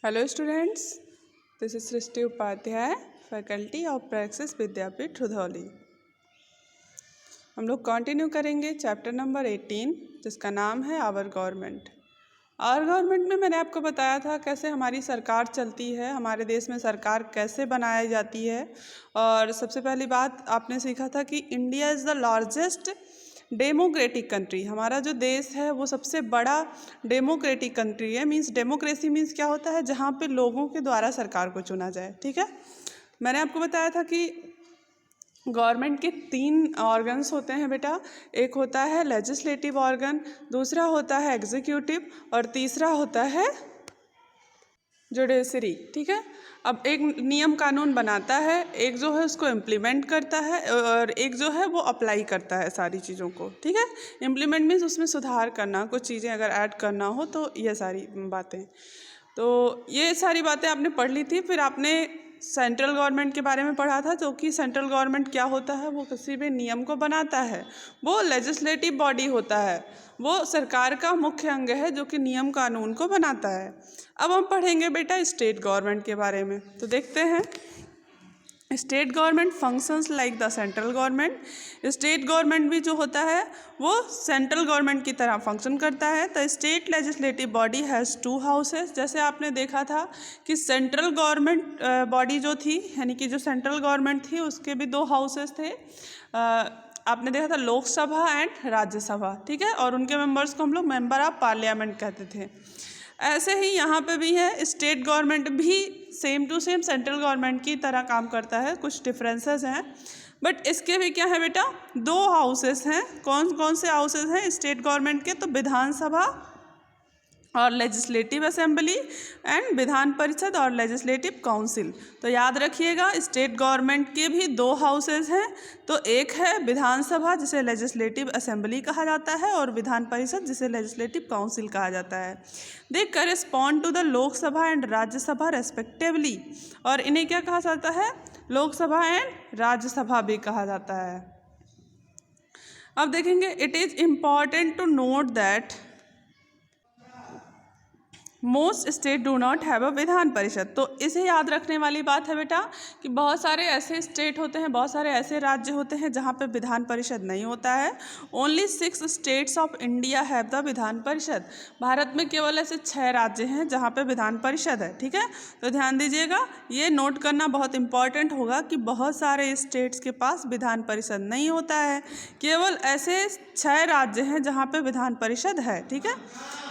Hello students, this is Srishti Upadhyay, faculty of Praxis Vidyapeeth Rudhauli. हम लोग continue करेंगे चैप्टर नंबर 18 जिसका नाम है आवर गवर्नमेंट। आवर गवर्नमेंट में मैंने आपको बताया था कैसे हमारी सरकार चलती है, हमारे देश में सरकार कैसे बनाई जाती है। और सबसे पहली बात आपने सीखा था कि India is the largest democratic country. हमारा जो देश है वो सबसे बड़ा डेमोक्रेटिक कंट्री है। मींस डेमोक्रेसी मींस क्या होता है, जहाँ पे लोगों के द्वारा सरकार को चुना जाए। ठीक है, मैंने आपको बताया था कि गवर्नमेंट के 3 ऑर्गन्स होते हैं बेटा। एक होता है लेजिस्लेटिव ऑर्गन, दूसरा होता है एग्जीक्यूटिव और तीसरा होता है जुडिशरी। ठीक है, अब एक नियम कानून बनाता है, एक जो है उसको इम्प्लीमेंट करता है और एक जो है वो अप्लाई करता है सारी चीज़ों को। ठीक है, इम्प्लीमेंट मीन्स उसमें सुधार करना, कुछ चीज़ें अगर ऐड करना हो तो ये सारी बातें। तो ये सारी बातें आपने पढ़ ली थी। फिर आपने सेंट्रल गवर्नमेंट के बारे में पढ़ा था, जो कि सेंट्रल गवर्नमेंट क्या होता है, वो किसी भी नियम को बनाता है। वो लेजिस्लेटिव बॉडी होता है, वो सरकार का मुख्य अंग है जो कि नियम कानून को बनाता है। अब हम पढ़ेंगे बेटा स्टेट गवर्नमेंट के बारे में। तो देखते हैं, state government functions like the central government. State government भी जो होता है वो सेंट्रल गवर्नमेंट की तरह फंक्शन करता है। The state legislative body has 2 houses. जैसे आपने देखा था कि सेंट्रल गवर्नमेंट बॉडी जो थी, यानी कि जो सेंट्रल गवर्नमेंट थी उसके भी 2 हाउसेस थे। आपने देखा था लोकसभा एंड राज्यसभा। ठीक है, और उनके मेंबर्स को हम लोग मेंबर ऑफ पार्लियामेंट कहते थे। ऐसे ही यहाँ पे भी है, स्टेट गवर्नमेंट भी same to same central government की तरह काम करता है। कुछ डिफरेंसेस हैं, बट इसके भी क्या है बेटा, 2 हाउसेस हैं। कौन कौन से हाउसेस हैं स्टेट गवर्नमेंट के? तो विधानसभा और legislative assembly and Vidhan Parishad और लेजिस्लेटिव काउंसिल। तो याद रखिएगा, स्टेट गवर्नमेंट के भी 2 हाउसेस हैं। तो एक है विधानसभा जिसे लेजिस्लेटिव असेंबली कहा जाता है और विधान परिषद जिसे लेजिस्लेटिव काउंसिल कहा जाता है। They correspond to the Lok Sabha and Rajya Sabha respectively. और इन्हें क्या कहा जाता है? लोकसभा एंड राज्यसभा भी कहा जाता है। अब देखेंगे, it is important to note that most state do not have a Vidhan Parishad. तो इसे याद रखने वाली बात है बेटा कि बहुत सारे ऐसे स्टेट होते हैं, बहुत सारे ऐसे राज्य होते हैं जहाँ पे विधान परिषद नहीं होता है। Only 6 states of India have the Vidhan Parishad. Bharat में केवल ऐसे 6 राज्य हैं जहाँ पे विधान परिषद है। ठीक है, तो ध्यान दीजिएगा, ये नोट करना बहुत इंपॉर्टेंट होगा कि बहुत सारे स्टेट्स के पास विधान परिषद नहीं होता है, केवल ऐसे 6 राज्य हैं जहाँ पे विधान परिषद है। ठीक है,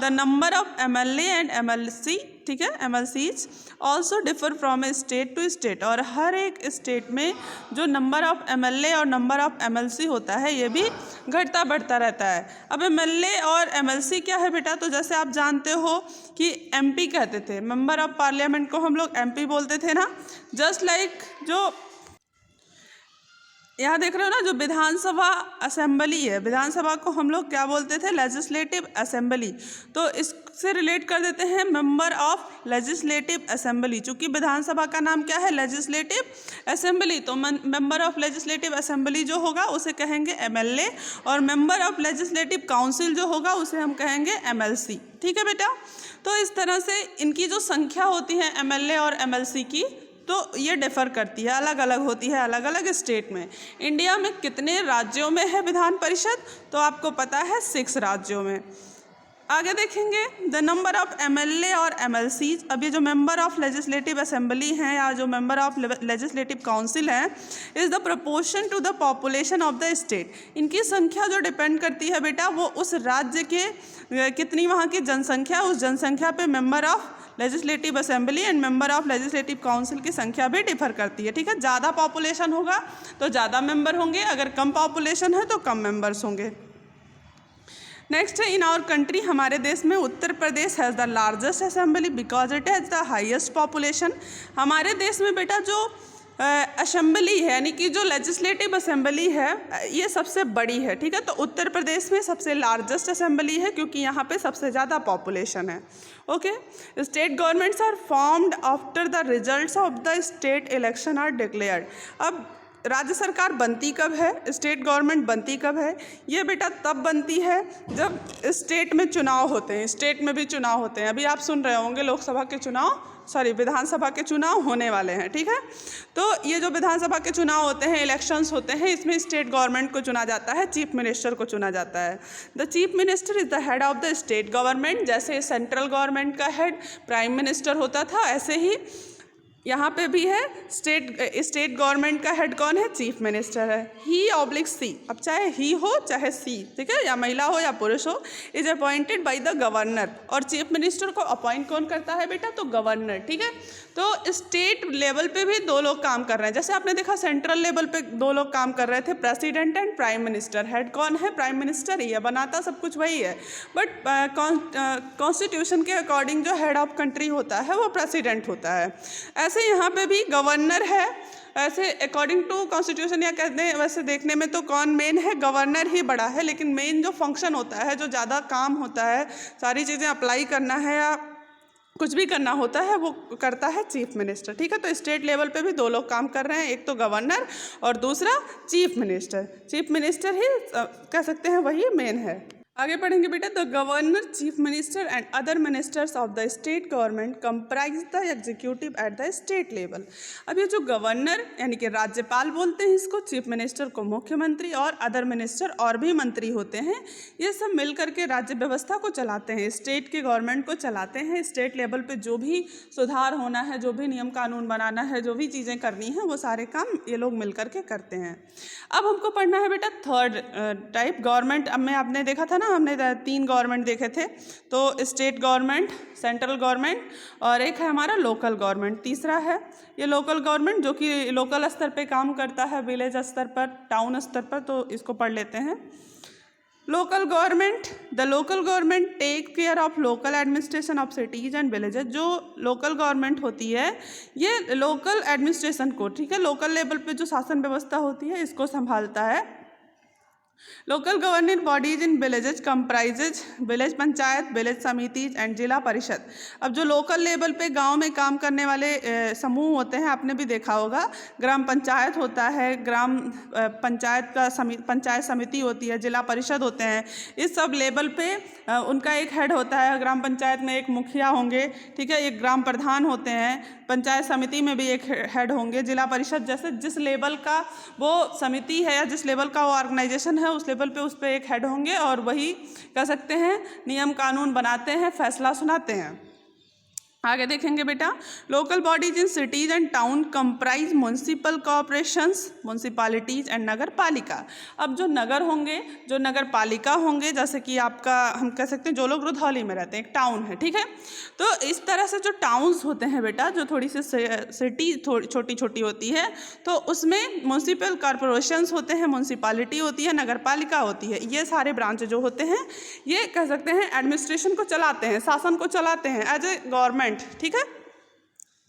the number of MLA and MLC, ठीक है, MLCs also differ from a state to state. और हर एक स्टेट में जो नंबर ऑफ MLA और नंबर ऑफ MLC होता है ये भी घटता बढ़ता रहता है। अब MLA और MLC क्या है बेटा? तो जैसे आप जानते हो कि MP कहते थे, मेंबर ऑफ पार्लियामेंट को हम लोग MP बोलते थे ना। जस्ट लाइक जो यहाँ देख रहे हो ना, जो विधानसभा असेंबली है, विधानसभा को हम लोग क्या बोलते थे? Legislative assembly. तो इससे रिलेट कर देते हैं मेंबर ऑफ लेजिस्लेटिव असेंबली। चूँकि विधानसभा का नाम क्या है? Legislative assembly. तो मेंबर ऑफ लेजिस्लेटिव असेंबली जो होगा उसे कहेंगे MLA और मेंबर ऑफ लेजिस्लेटिव काउंसिल जो होगा उसे हम कहेंगे MLC। ठीक है बेटा, तो इस तरह से इनकी जो संख्या होती है MLA और MLC की, तो ये डिफ़र करती है, अलग अलग होती है अलग अलग स्टेट में। इंडिया में कितने राज्यों में है विधान परिषद? तो आपको पता है 6 राज्यों में। आगे देखेंगे, द नंबर ऑफ MLA और MLC। अब ये जो मेंबर ऑफ लेजिस्लेटिव असेंबली हैं या जो मेंबर ऑफ लेजिस्लेटिव काउंसिल हैं, is the proportion to the population of the state. इनकी संख्या जो डिपेंड करती है बेटा, वो उस राज्य के कितनी वहाँ की जनसंख्या, उस जनसंख्या पे member of legislative assembly and member of legislative council की संख्या भी डिफर करती है। ठीक है, ज़्यादा पॉपुलेशन होगा तो ज़्यादा मेंबर होंगे, अगर कम पॉपुलेशन है तो कम मेंबर्स होंगे। नेक्स्ट है, इन आवर कंट्री, हमारे देश में Uttar Pradesh has the largest assembly because it has the highest population. हमारे देश में बेटा जो असेंबली है, यानी कि जो लेजिस्लेटिव असेंबली है, ये सबसे बड़ी है। ठीक है, तो उत्तर प्रदेश में सबसे लार्जेस्ट असेंबली है क्योंकि यहाँ पे सबसे ज़्यादा पॉपुलेशन है। Okay, state governments are formed after the results of the state election are declared. अब राज्य सरकार बनती कब है, स्टेट गवर्नमेंट बनती कब है? ये बेटा तब बनती है जब स्टेट में चुनाव होते हैं, स्टेट में भी चुनाव होते हैं। अभी आप सुन रहे होंगे लोकसभा के चुनाव, विधानसभा के चुनाव होने वाले हैं, ठीक है। तो ये जो विधानसभा के चुनाव होते हैं, इलेक्शंस होते हैं, इसमें स्टेट गवर्नमेंट को चुना जाता है, चीफ मिनिस्टर को चुना जाता है। The chief minister is the head of the state government. जैसे सेंट्रल गवर्नमेंट का हेड प्राइम मिनिस्टर होता था, ऐसे ही यहाँ पे भी है स्टेट गवर्नमेंट का हेड कौन है? चीफ मिनिस्टर है। ही ऑब्लिक सी, अब चाहे ही हो चाहे सी, ठीक है, या महिला हो या पुरुष हो, is appointed by the governor. और चीफ मिनिस्टर को अपॉइंट कौन करता है बेटा? तो गवर्नर, ठीक है। तो स्टेट लेवल पे भी दो लोग काम कर रहे हैं। जैसे आपने देखा सेंट्रल लेवल पे दो लोग काम कर रहे थे, president and prime minister. Head कौन है? प्राइम मिनिस्टर ही है, बनाता सब कुछ वही है। बट कॉन्स्टिट्यूशन के अकॉर्डिंग जो हेड ऑफ कंट्री होता है वो प्रेसिडेंट होता है। ऐसे यहाँ पे भी गवर्नर है। ऐसे अकॉर्डिंग टू कॉन्स्टिट्यूशन या कहते हैं, वैसे देखने में तो कौन मेन है? गवर्नर ही बड़ा है, लेकिन मेन जो फंक्शन होता है, जो ज़्यादा काम होता है, सारी चीज़ें अप्लाई करना है या कुछ भी करना होता है, वो करता है चीफ मिनिस्टर, ठीक है। तो स्टेट लेवल पे भी दो लोग काम कर रहे हैं, एक तो गवर्नर और दूसरा चीफ मिनिस्टर। चीफ मिनिस्टर ही कह सकते हैं वही मेन है। आगे पढ़ेंगे बेटा। The governor, chief minister and other ministers of the state government comprise the executive at the state level. अब ये जो गवर्नर यानी कि राज्यपाल बोलते हैं इसको, चीफ मिनिस्टर को मुख्यमंत्री, और अदर मिनिस्टर और भी मंत्री होते हैं, ये सब मिल करके राज्य व्यवस्था को चलाते हैं, स्टेट के गवर्नमेंट को चलाते हैं। स्टेट लेवल पे जो भी सुधार होना है, जो भी नियम कानून बनाना है, जो भी चीज़ें करनी है, वो सारे काम ये लोग मिल करके करते हैं। अब हमको पढ़ना है बेटा थर्ड टाइप गवर्नमेंट। अब में आपने देखा था ना, हमने 3 गवर्नमेंट देखे थे, तो स्टेट गवर्नमेंट, सेंट्रल गवर्नमेंट और एक है हमारा लोकल गवर्नमेंट। तीसरा है ये लोकल गवर्नमेंट, जो कि लोकल स्तर पे काम करता है, विलेज स्तर पर, टाउन स्तर पर। तो इसको पढ़ लेते हैं। Local government, the local government take care of local administration of cities and villages. जो लोकल गवर्नमेंट होती है ये लोकल एडमिनिस्ट्रेशन को, ठीक है, लोकल लेवल पे जो शासन व्यवस्था होती है इसको संभालता है। Local governing bodies in villages comprises village panchayat, village samitis and zila parishad. अब जो लोकल लेवल पे गांव में काम करने वाले समूह होते हैं, आपने भी देखा होगा, ग्राम पंचायत होता है, ग्राम पंचायत का पंचायत समिति होती है, जिला परिषद होते हैं। इस सब लेवल पे उनका एक हेड होता है। ग्राम पंचायत में एक मुखिया होंगे, ठीक है, एक ग्राम प्रधान होते हैं, पंचायत समिति में भी एक हेड होंगे, जिला परिषद जैसे जिस लेवल का वो समिति है या जिस लेवल का वो ऑर्गेनाइजेशन है उस लेवल पे उस पर एक हेड होंगे, और वही कह सकते हैं नियम कानून बनाते हैं, फैसला सुनाते हैं। आगे देखेंगे बेटा। Local bodies in cities and town comprise municipal corporations, municipalities and nagar palika. अब जो नगर होंगे, जो नगर पालिका होंगे, जैसे कि आपका हम कह सकते हैं जो लोग रुधौली में रहते हैं, एक टाउन है, ठीक है। तो इस तरह से जो टाउन्स होते हैं बेटा, जो थोड़ी सी सिटी थोड़ी छोटी छोटी होती है, तो उसमें म्यूनसिपल कॉर्पोरेशंस होते हैं, म्यूनसिपालिटी होती है, नगर पालिका होती है। ये सारे ब्रांच जो होते हैं ये कह सकते हैं एडमिनिस्ट्रेशन को चलाते हैं, शासन को चलाते हैं एज ए गवर्नमेंट, ठीक है।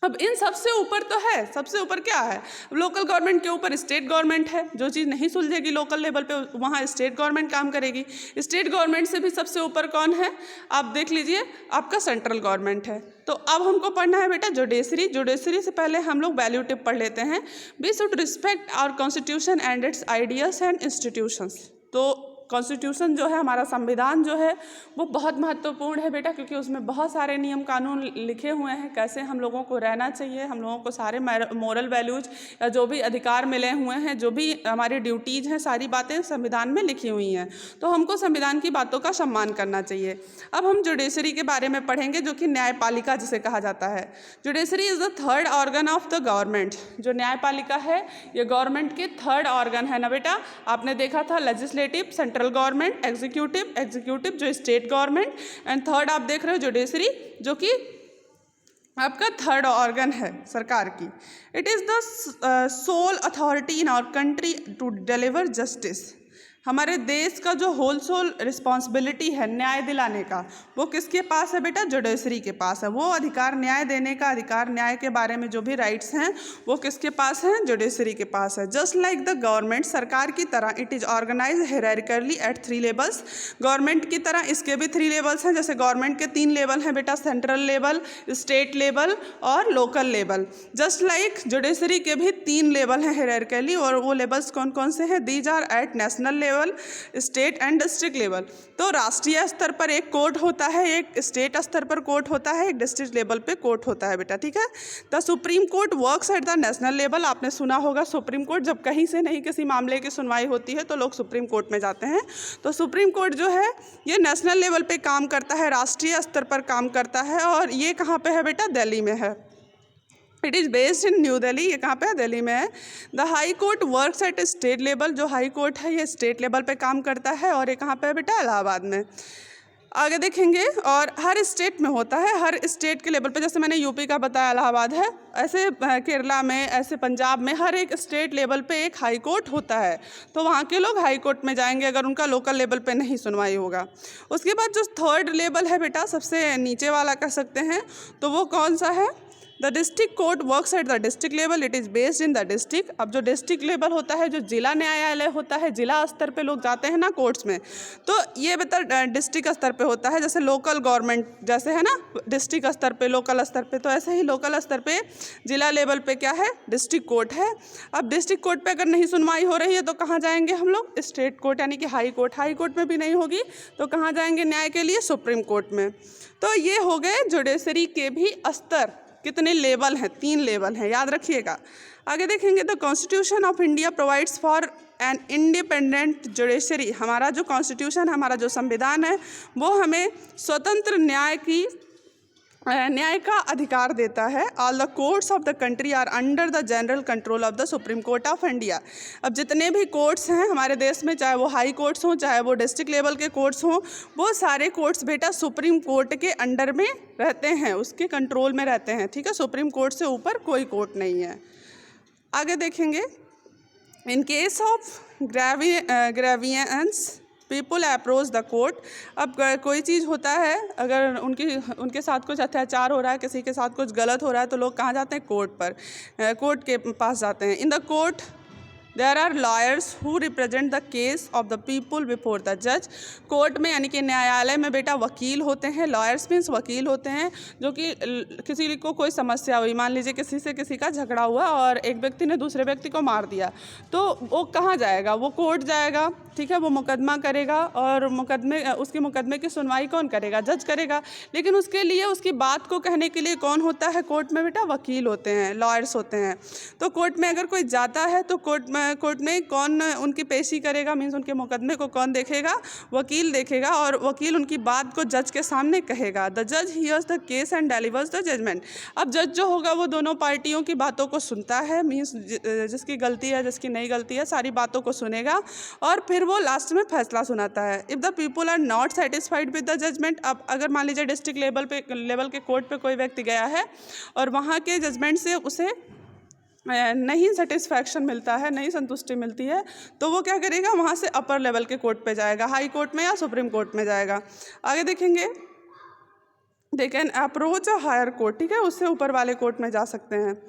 अब इन सबसे ऊपर तो है, सबसे ऊपर क्या है? लोकल गवर्नमेंट के ऊपर स्टेट गवर्नमेंट है। जो चीज़ नहीं सुलझेगी लोकल लेवल पे वहाँ स्टेट गवर्नमेंट काम करेगी। स्टेट गवर्नमेंट से भी सबसे ऊपर कौन है? आप देख लीजिए, आपका सेंट्रल गवर्नमेंट है। तो अब हमको पढ़ना है बेटा जुडिशरी। जुडिशरी से पहले हम लोग वैल्यू टिप पढ़ लेते हैं। We should respect our constitution and its ideas and institutions. तो कॉन्स्टिट्यूशन जो है, हमारा संविधान जो है, वो बहुत महत्वपूर्ण है बेटा, क्योंकि उसमें बहुत सारे नियम कानून लिखे हुए हैं, कैसे हम लोगों को रहना चाहिए, हम लोगों को सारे मोरल वैल्यूज या जो भी अधिकार मिले हुए हैं, जो भी हमारी ड्यूटीज़ हैं, सारी बातें संविधान में लिखी हुई हैं। तो हमको संविधान की बातों का सम्मान करना चाहिए। अब हम जुडिशरी के बारे में पढ़ेंगे, जो कि न्यायपालिका जिसे कहा जाता है। Judiciary is the third organ of the government. जो न्यायपालिका है ये गवर्नमेंट के थर्ड ऑर्गन है ना बेटा। आपने देखा था लेजिस्लेटिव, सेंट्रल गवर्नमेंट, एग्जीक्यूटिव जो स्टेट गवर्नमेंट, एंड थर्ड आप देख रहे हो जुडिशरी, जो कि आपका थर्ड ऑर्गन है सरकार की। It is the sole authority in our country to deliver justice. हमारे देश का जो होल रिस्पॉन्सिबिलिटी है न्याय दिलाने का, वो किसके पास है बेटा? जुडिशरी के पास है। वो अधिकार, न्याय देने का अधिकार, न्याय के बारे में जो भी राइट्स हैं वो किसके पास हैं? जुडिशरी के पास है। जस्ट लाइक द गवर्नमेंट, सरकार की तरह, it is organise hierarchically at 3 levels. Government की तरह इसके भी 3 लेवल्स हैं। जैसे गवर्नमेंट के 3 लेवल हैं बेटा, सेंट्रल लेवल, स्टेट लेवल और local level. Just like judiciary के भी 3 लेवल हैं हायरार्किकली, और वो लेवल्स कौन कौन से हैं? These are at national level, state and district level. तो राष्ट्रीय स्तर पर एक कोर्ट होता है, एक स्टेट स्तर पर कोर्ट होता है, एक डिस्ट्रिक्ट लेवल पे कोर्ट होता है बेटा, ठीक है। The supreme court works at the national level. आपने सुना होगा सुप्रीम कोर्ट, जब कहीं से नहीं किसी मामले की सुनवाई होती है तो लोग सुप्रीम कोर्ट में जाते हैं। तो सुप्रीम कोर्ट जो है ये नेशनल लेवल पे काम करता है, राष्ट्रीय स्तर पर काम करता है, और ये कहाँ पे है बेटा? दिल्ली में है। It is based in new Delhi. ये कहाँ पे है? दिल्ली में है। The high court works at state level. जो हाई कोर्ट है ये स्टेट लेवल पे काम करता है, और ये कहाँ पे है बेटा? इलाहाबाद में। आगे देखेंगे, और हर स्टेट में होता है, हर स्टेट के लेवल पे, जैसे मैंने यूपी का बताया इलाहाबाद है, ऐसे केरला में, ऐसे पंजाब में, हर एक स्टेट लेवल पे एक हाई कोर्ट होता है। तो वहाँ के लोग हाई कोर्ट में जाएंगे अगर उनका लोकल लेवल पे नहीं सुनवाई होगा। उसके बाद जो 3rd लेवल है बेटा, सबसे नीचे वाला कह सकते हैं, तो वो कौन सा है? The district court works at the district level. It is based in the district. अब जो डिस्ट्रिक्ट लेवल होता है, जो जिला न्यायालय होता है, जिला स्तर पे लोग जाते हैं ना कोर्ट्स में, तो ये बेटा डिस्ट्रिक्ट स्तर पे होता है। जैसे लोकल गवर्नमेंट जैसे है ना, डिस्ट्रिक्ट स्तर पे, लोकल स्तर पे, तो ऐसे ही लोकल स्तर पे, जिला लेवल पे क्या है? डिस्ट्रिक्ट कोर्ट है। अब डिस्ट्रिक्ट कोर्ट पे अगर नहीं सुनवाई हो रही है तो कहाँ जाएंगे हम लोग? स्टेट कोर्ट, यानी कि हाई कोर्ट। हाई कोर्ट में भी नहीं होगी तो कहाँ जाएंगे न्याय के लिए? सुप्रीम कोर्ट में। तो ये हो गए जुडिशरी के भी स्तर। कितने लेवल हैं? 3 लेवल हैं, याद रखिएगा। आगे देखेंगे, the constitution of India provides for an independent judiciary. हमारा जो कॉन्स्टिट्यूशन है, हमारा जो संविधान है, वो हमें स्वतंत्र न्याय का अधिकार देता है। All the courts of the country are under the general control of the supreme court of India. अब जितने भी कोर्ट्स हैं हमारे देश में, चाहे वो हाई कोर्ट्स हों, चाहे वो डिस्ट्रिक्ट लेवल के कोर्ट्स हों, वो सारे कोर्ट्स बेटा सुप्रीम कोर्ट के अंडर में रहते हैं, उसके कंट्रोल में रहते हैं, ठीक है। सुप्रीम कोर्ट से ऊपर कोई कोर्ट नहीं है। आगे देखेंगे, in case of grievance people approach the court. अब कोई चीज़ होता है, अगर उनके साथ कुछ अत्याचार हो रहा है, किसी के साथ कुछ गलत हो रहा है, तो लोग कहाँ जाते हैं? कोर्ट पर, कोर्ट के पास जाते हैं। In the court there are lawyers who represent the case of the people before the जज। कोर्ट में यानी कि न्यायालय में बेटा वकील होते हैं। लॉयर्स मीन्स वकील होते हैं, जो कि किसी को कोई समस्या हुई, मान लीजिए किसी से किसी का झगड़ा हुआ और एक व्यक्ति ने दूसरे व्यक्ति को मार दिया, तो वो कहाँ जाएगा? वो कोर्ट जाएगा, ठीक है। वो मुकदमा करेगा, और उसके मुकदमे की सुनवाई कौन करेगा? जज करेगा। लेकिन उसके लिए, उसकी बात को कहने के लिए कौन होता है कोर्ट में बेटा? वकील होते हैं, लॉयर्स होते हैं। तो कोर्ट में अगर कोई जाता है तो कोर्ट में कौन उनकी पेशी करेगा? मीन्स उनके मुकदमे को कौन देखेगा? वकील देखेगा, और वकील उनकी बात को जज के सामने कहेगा। द जज hears the case and delivers the judgement. अब जज जो होगा वो दोनों पार्टियों की बातों को सुनता है, मीन्स जिसकी गलती है, जिसकी नहीं गलती है, सारी बातों को सुनेगा, और फिर वो लास्ट में फैसला सुनाता है। If the people are not satisfied with the judgement. अब अगर मान लीजिए डिस्ट्रिक्ट लेवल के कोर्ट पे कोई व्यक्ति गया है और वहाँ के जजमेंट से उसे नहीं सेटिस्फैक्शन मिलता है, नहीं संतुष्टि मिलती है, तो वो क्या करेगा? वहाँ से अपर लेवल के कोर्ट पे जाएगा, हाई कोर्ट में या सुप्रीम कोर्ट में जाएगा। आगे देखेंगे, they can approach a higher court, ठीक है, उससे ऊपर वाले कोर्ट में जा सकते हैं।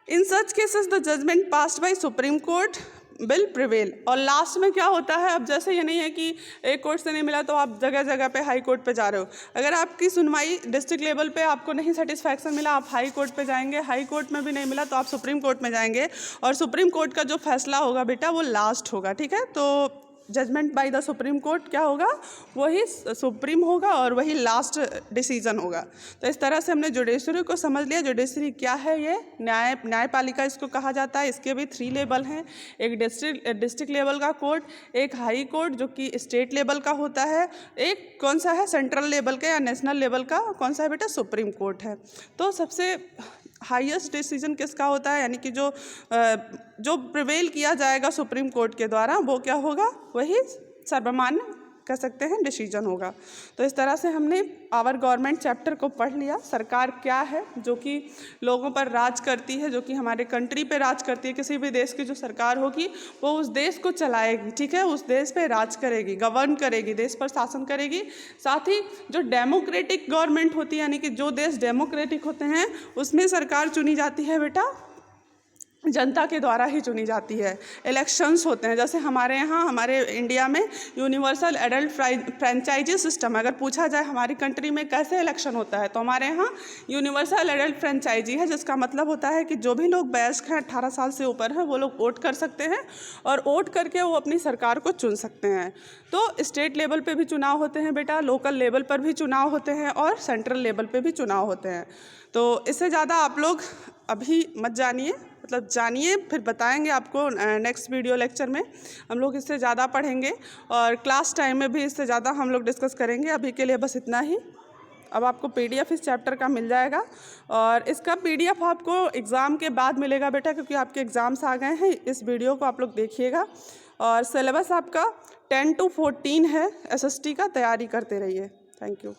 In such cases the judgment passed by Supreme Court will prevail. और लास्ट में क्या होता है? अब जैसे ये नहीं है कि एक कोर्ट से नहीं मिला तो आप जगह जगह पे हाई कोर्ट पे जा रहे हो। अगर आपकी सुनवाई डिस्ट्रिक्ट लेवल पे आपको नहीं सेटिस्फैक्शन मिला, आप हाई कोर्ट पे जाएंगे। हाई कोर्ट में भी नहीं मिला तो आप सुप्रीम कोर्ट में जाएंगे, और सुप्रीम कोर्ट का जो फैसला होगा बेटा वो लास्ट होगा, ठीक है। तो judgement by the supreme court क्या होगा? वही सुप्रीम होगा और वही लास्ट डिसीजन होगा। तो इस तरह से हमने जुडिशरी को समझ लिया। जुडिशरी क्या है? ये न्यायपालिका इसको कहा जाता है। इसके भी 3 लेवल हैं, एक डिस्ट्रिक्ट लेवल का कोर्ट, एक हाई कोर्ट जो कि स्टेट लेवल का होता है, एक कौन सा है? सेंट्रल लेवल का या नेशनल लेवल का कौन सा है बेटा? सुप्रीम कोर्ट है। तो सबसे हाईएस्ट डिसीजन किसका होता है? यानी कि जो प्रिवेल किया जाएगा सुप्रीम कोर्ट के द्वारा, वो क्या होगा? वही सर्वमान्य कह सकते हैं डिसीजन होगा। तो इस तरह से हमने आवर गवर्नमेंट चैप्टर को पढ़ लिया। सरकार क्या है, जो कि लोगों पर राज करती है, जो कि हमारे कंट्री पे राज करती है। किसी भी देश की जो सरकार होगी वो उस देश को चलाएगी, ठीक है, उस देश पे राज करेगी, गवर्न करेगी, देश पर शासन करेगी। साथ ही जो डेमोक्रेटिक गवर्नमेंट होती है, यानी कि जो देश डेमोक्रेटिक होते हैं उसमें सरकार चुनी जाती है बेटा जनता के द्वारा ही चुनी जाती है। इलेक्शंस होते हैं, जैसे हमारे यहाँ हमारे इंडिया में यूनिवर्सल एडल्ट फ्रेंचाइजी सिस्टम, अगर पूछा जाए हमारी कंट्री में कैसे इलेक्शन होता है, तो हमारे यहाँ यूनिवर्सल एडल्ट फ्रेंचाइजी है, जिसका मतलब होता है कि जो भी लोग वयस्क हैं 18 साल से ऊपर है वो लोग वोट कर सकते हैं और वोट करके वो अपनी सरकार को चुन सकते हैं। तो स्टेट लेवल पे भी चुनाव होते हैं बेटा, लोकल लेवल पर भी चुनाव होते हैं और सेंट्रल लेवल पे भी चुनाव होते हैं। तो इससे ज़्यादा आप लोग अभी मत जानिए, मतलब जानिए, फिर बताएंगे आपको नेक्स्ट वीडियो लेक्चर में हम लोग इससे ज़्यादा पढ़ेंगे और क्लास टाइम में भी इससे ज़्यादा हम लोग डिस्कस करेंगे। अभी के लिए बस इतना ही। अब आपको PDF इस चैप्टर का मिल जाएगा और इसका PDF आपको एग्ज़ाम के बाद मिलेगा बेटा, क्योंकि आपके एग्ज़ाम्स आ गए हैं। इस वीडियो को आप लोग देखिएगा और सिलेबस आपका 10 to 14 है। SST का तैयारी करते रहिए। Thank you.